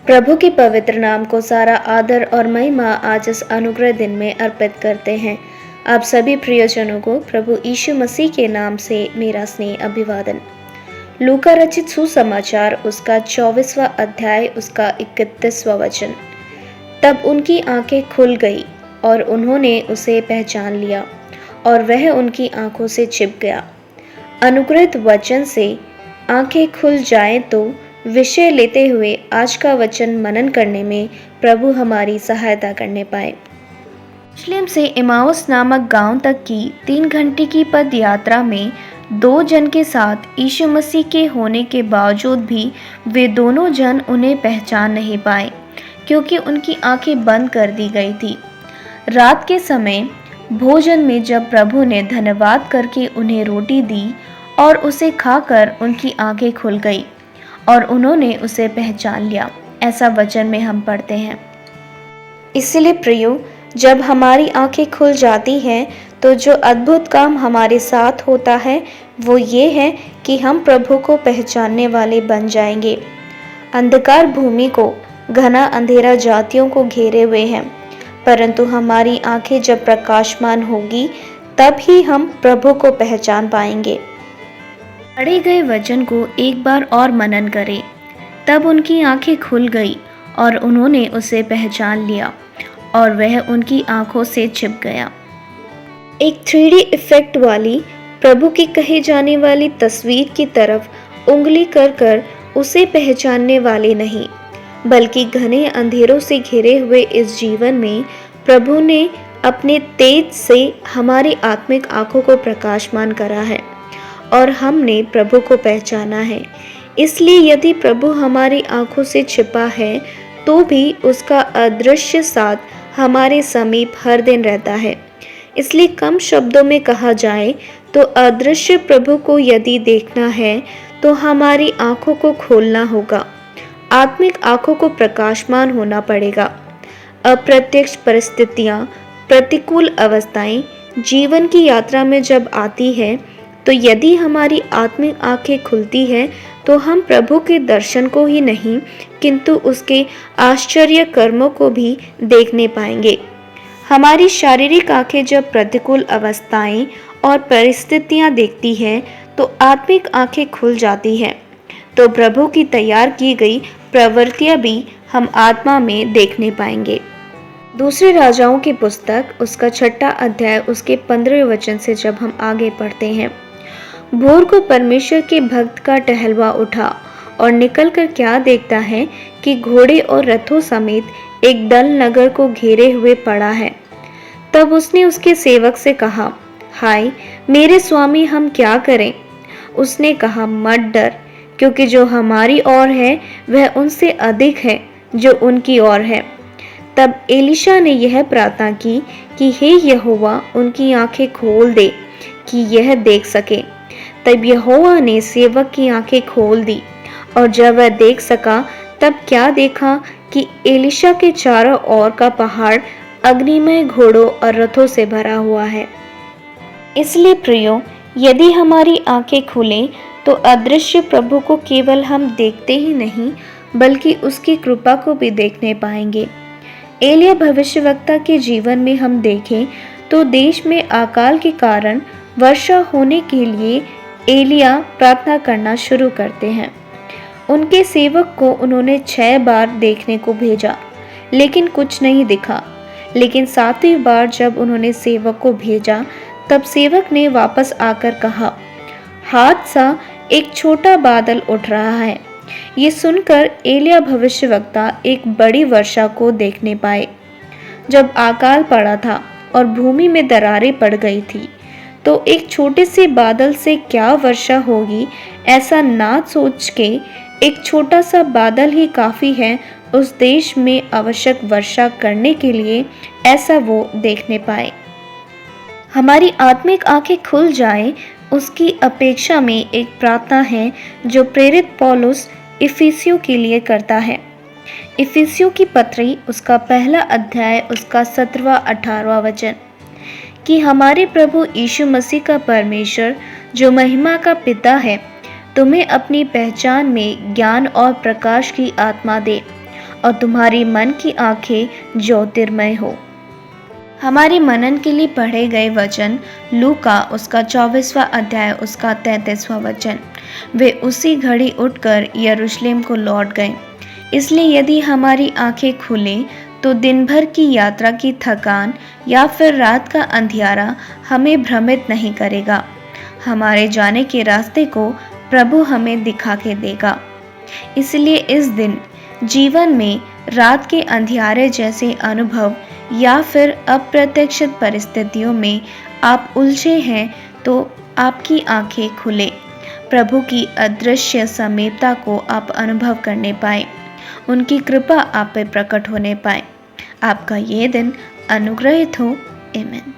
प्रभु के पवित्र नाम को सारा आदर और महिमा आज इस अनुग्रह दिन में अर्पित करते हैं। आप सभी प्रियजनों को प्रभु यीशु मसीह के नाम से मेरा स्नेह अभिवादन। लूका रचित सुसमाचार उसका 24वां अध्याय उसका 31वां वचन। तब उनकी आंखें खुल गई और उन्होंने उसे पहचान लिया और वह उनकी आंखों से छिप गया। अनुग्रहित वचन से आंखें खुल जाएं तो विषय लेते हुए आज का वचन मनन करने में प्रभु हमारी सहायता करने पाए। यरूशलेम से इमाउस नामक गांव तक की 3 घंटे की पद यात्रा में 2 जन के साथ यीशु मसीह के होने के बावजूद भी वे दोनों जन उन्हें पहचान नहीं पाए, क्योंकि उनकी आंखें बंद कर दी गई थी। रात के समय भोजन में जब प्रभु ने धन्यवाद करके उन्हें रोटी दी और उसे खाकर उनकी आंखें खुल गई और उन्होंने उसे पहचान लिया, ऐसा वचन में हम पढ़ते हैं। इसलिए प्रियो, जब हमारी आंखें खुल जाती हैं तो जो अद्भुत काम हमारे साथ होता है वो ये है कि हम प्रभु को पहचानने वाले बन जाएंगे। अंधकार भूमि को, घना अंधेरा जातियों को घेरे हुए हैं, परंतु हमारी आंखें जब प्रकाशमान होगी तब ही हम प्रभु को पहचान पाएंगे। पढ़े गए वचन को एक बार और मनन करें। तब उनकी आंखें खुल गई और उन्होंने उसे पहचान लिया और वह उनकी आंखों से छिप गया। एक 3D इफेक्ट वाली प्रभु की कही जाने वाली तस्वीर की तरफ उंगली कर कर उसे पहचानने वाले नहीं, बल्कि घने अंधेरों से घिरे हुए इस जीवन में प्रभु ने अपने तेज से हमारी आत्मिक आंखों को प्रकाशमान करा है और हमने प्रभु को पहचाना है। इसलिए यदि प्रभु हमारी आंखों से छिपा है तो भी उसका अदृश्य साथ हमारे समीप हर दिन रहता है। इसलिए कम शब्दों में कहा जाए तो अदृश्य प्रभु को यदि देखना है तो हमारी आंखों को खोलना होगा, आत्मिक आंखों को प्रकाशमान होना पड़ेगा। अप्रत्यक्ष परिस्थितियाँ, प्रतिकूल अवस्थाएं जीवन की यात्रा में जब आती है तो यदि हमारी आत्मिक आंखें खुलती हैं तो हम प्रभु के दर्शन को ही नहीं किंतु उसके आश्चर्य कर्मों को भी देखने पाएंगे। हमारी शारीरिक आंखें जब प्रतिकूल अवस्थाएं और परिस्थितियां देखती हैं तो आत्मिक आंखें खुल जाती हैं, तो प्रभु की तैयार की गई प्रवृत्तियां भी हम आत्मा में देखने पाएंगे। दूसरे राजाओं की पुस्तक उसका 6वां अध्याय उसके 15वें वचन से जब हम आगे पढ़ते हैं। भोर को परमेश्वर के भक्त का टहलुआ उठा और निकलकर क्या देखता है कि घोड़े और रथों समेत एक दल नगर को घेरे हुए पड़ा है। तब उसने उसके सेवक से कहा, हाय मेरे स्वामी, हम क्या करें? उसने कहा, मत डर, क्योंकि जो हमारी ओर है वह उनसे अधिक है जो उनकी ओर है। तब एलीशा ने यह प्रार्थना की कि हे यहोवा, उनकी आंखें खोल दे कि यह देख सके। तब यहोवा ने सेवक की आंखें खोल दी और जब वह देख सका तब क्या देखा कि एलीशा के चारों ओर का पहाड़ अग्निमय घोड़ों और रथों से भरा हुआ है। इसलिए प्रियो, यदि हमारी आंखें खुलें तो अदृश्य प्रभु को केवल हम देखते ही नहीं बल्कि उसकी कृपा को भी देखने पाएंगे। एलिया भविष्यवक्ता के जीवन में हम देखें तो देश में अकाल के कारण वर्षा होने के लिए एलिया प्रार्थना करना शुरू करते हैं। उनके सेवक को उन्होंने 6 बार देखने को भेजा लेकिन कुछ नहीं दिखा। लेकिन 7वीं बार जब उन्होंने सेवक को भेजा तब सेवक ने वापस आकर कहा, हाथ सा एक छोटा बादल उठ रहा है। ये सुनकर एलिया भविष्यवक्ता एक बड़ी वर्षा को देखने पाए। जब अकाल पड़ा था और भूमि में दरारें पड़ गई थी तो एक छोटे से बादल से क्या वर्षा होगी ऐसा ना सोच के एक छोटा सा बादल ही काफ़ी है उस देश में आवश्यक वर्षा करने के लिए, ऐसा वो देखने पाए। हमारी आत्मिक आंखें खुल जाए उसकी अपेक्षा में एक प्रार्थना है जो प्रेरित पौलुस इफिसियों के लिए करता है। इफिसियों की पत्री उसका 1 अध्याय उसका 17वां 18वां वचन कि हमारे प्रभु यीशु मसीह का परमेश्वर जो महिमा का पिता है तुम्हें अपनी पहचान में ज्ञान और प्रकाश की आत्मा दे और तुम्हारी मन की आंखें ज्योतिर्मय हो। हमारे मनन के लिए पढ़े गए वचन लूका उसका 24वां अध्याय उसका 33वां वचन। वे उसी घड़ी उठकर यरूशलेम को लौट गए। इसलिए यदि हमारी आंखें खुलें तो दिन भर की यात्रा की थकान या फिर रात का अंधियारा हमें भ्रमित नहीं करेगा। हमारे जाने के रास्ते को प्रभु हमें दिखा के देगा। इसलिए इस दिन जीवन में रात के अंधियारे जैसे अनुभव या फिर अप्रत्याशित परिस्थितियों में आप उलझे हैं तो आपकी आंखें खुले, प्रभु की अदृश्य समीपता को आप अनुभव करने पाए, उनकी कृपा आप पे प्रकट होने पाए। आपका ये दिन अनुग्रहित हो। आमीन।